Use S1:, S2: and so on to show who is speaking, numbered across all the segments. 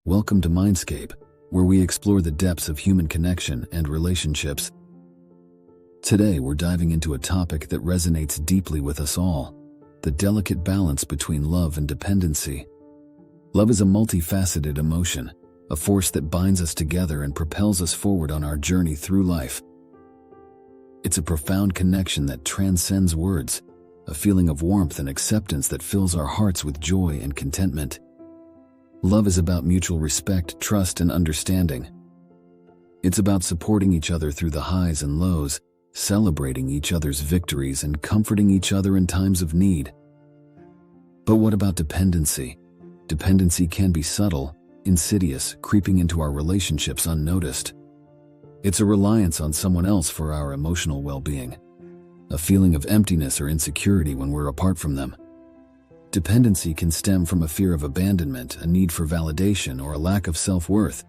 S1: Welcome to Mindscape, where we explore the depths of human connection and relationships. Today we're diving into a topic that resonates deeply with us all: the delicate balance between love and dependency. Love is a multifaceted emotion, a force that binds us together and propels us forward on our journey through life. It's a profound connection that transcends words, a feeling of warmth and acceptance that fills our hearts with joy and contentment. Love is about mutual respect, trust, and understanding. It's about supporting each other through the highs and lows, celebrating each other's victories, and comforting each other in times of need. But what about dependency? Dependency can be subtle, insidious, creeping into our relationships unnoticed. It's a reliance on someone else for our emotional well-being, a feeling of emptiness or insecurity when we're apart from them. Dependency can stem from a fear of abandonment, a need for validation, or a lack of self-worth.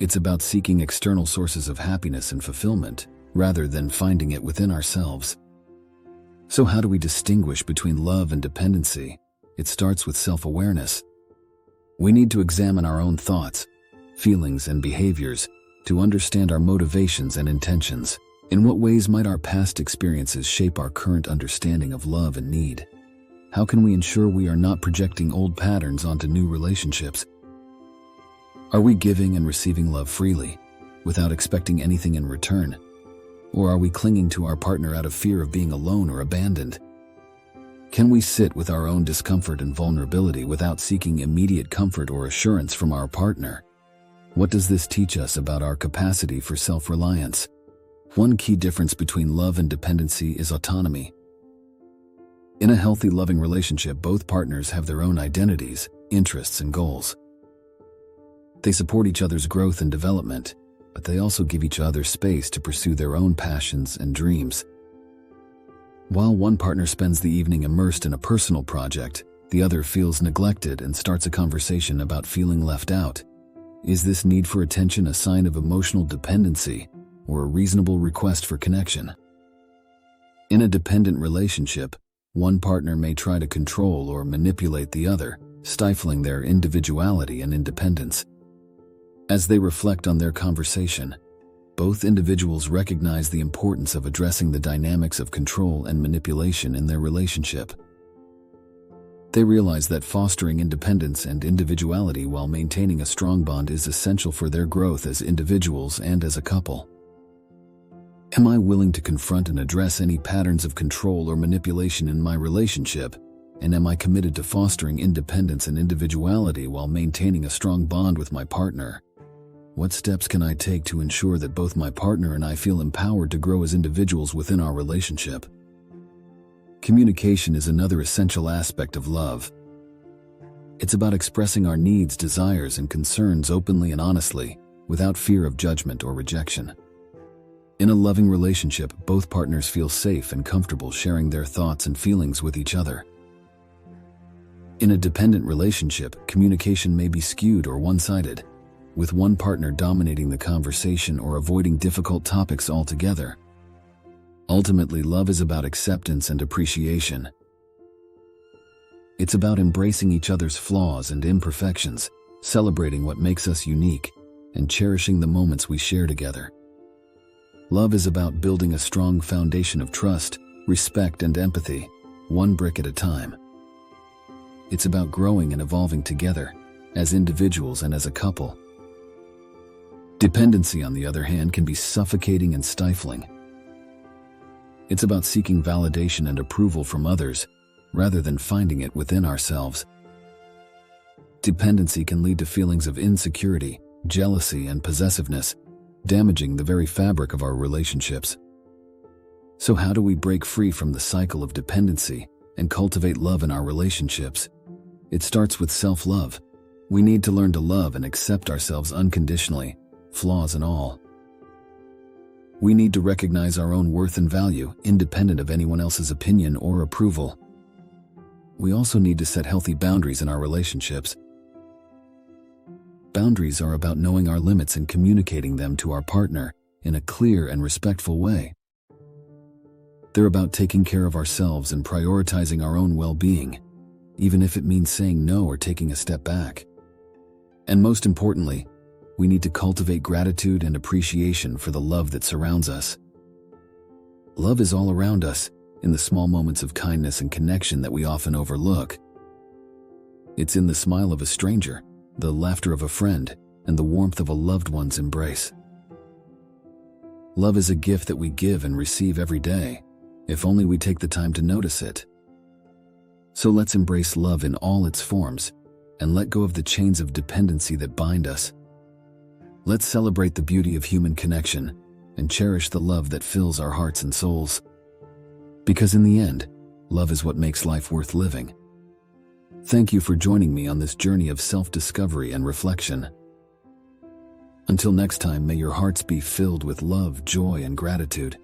S1: It's about seeking external sources of happiness and fulfillment, rather than finding it within ourselves. So how do we distinguish between love and dependency? It starts with self-awareness. We need to examine our own thoughts, feelings, and behaviors to understand our motivations and intentions. In what ways might our past experiences shape our current understanding of love and need? How can we ensure we are not projecting old patterns onto new relationships? Are we giving and receiving love freely, without expecting anything in return? Or are we clinging to our partner out of fear of being alone or abandoned? Can we sit with our own discomfort and vulnerability without seeking immediate comfort or assurance from our partner? What does this teach us about our capacity for self-reliance? One key difference between love and dependency is autonomy. In a healthy, loving relationship, both partners have their own identities, interests, and goals. They support each other's growth and development, but they also give each other space to pursue their own passions and dreams. While one partner spends the evening immersed in a personal project, the other feels neglected and starts a conversation about feeling left out. Is this need for attention a sign of emotional dependency, or a reasonable request for connection? In a dependent relationship, one partner may try to control or manipulate the other, stifling their individuality and independence. As they reflect on their conversation, both individuals recognize the importance of addressing the dynamics of control and manipulation in their relationship. They realize that fostering independence and individuality while maintaining a strong bond is essential for their growth as individuals and as a couple. Am I willing to confront and address any patterns of control or manipulation in my relationship? And am I committed to fostering independence and individuality while maintaining a strong bond with my partner? What steps can I take to ensure that both my partner and I feel empowered to grow as individuals within our relationship? Communication is another essential aspect of love. It's about expressing our needs, desires, and concerns openly and honestly, without fear of judgment or rejection. In a loving relationship, both partners feel safe and comfortable sharing their thoughts and feelings with each other. In a dependent relationship, communication may be skewed or one-sided, with one partner dominating the conversation or avoiding difficult topics altogether. Ultimately, love is about acceptance and appreciation. It's about embracing each other's flaws and imperfections, celebrating what makes us unique, and cherishing the moments we share together. Love is about building a strong foundation of trust, respect, and empathy, one brick at a time. It's about growing and evolving together, as individuals and as a couple. Dependency, on the other hand, can be suffocating and stifling. It's about seeking validation and approval from others, rather than finding it within ourselves. Dependency can lead to feelings of insecurity, jealousy, and possessiveness, damaging the very fabric of our relationships. So how do we break free from the cycle of dependency and cultivate love in our relationships? It starts with self-love. We need to learn to love and accept ourselves unconditionally, flaws and all. We need to recognize our own worth and value, independent of anyone else's opinion or approval. We also need to set healthy boundaries in our relationships. Boundaries are about knowing our limits and communicating them to our partner in a clear and respectful way. They're about taking care of ourselves and prioritizing our own well-being, even if it means saying no or taking a step back. And most importantly, we need to cultivate gratitude and appreciation for the love that surrounds us. Love is all around us, in the small moments of kindness and connection that we often overlook. It's in the smile of a stranger, the laughter of a friend, and the warmth of a loved one's embrace. Love is a gift that we give and receive every day, if only we take the time to notice it. So let's embrace love in all its forms, and let go of the chains of dependency that bind us. Let's celebrate the beauty of human connection, and cherish the love that fills our hearts and souls. Because in the end, love is what makes life worth living. Thank you for joining me on this journey of self-discovery and reflection. Until next time, may your hearts be filled with love, joy, and gratitude.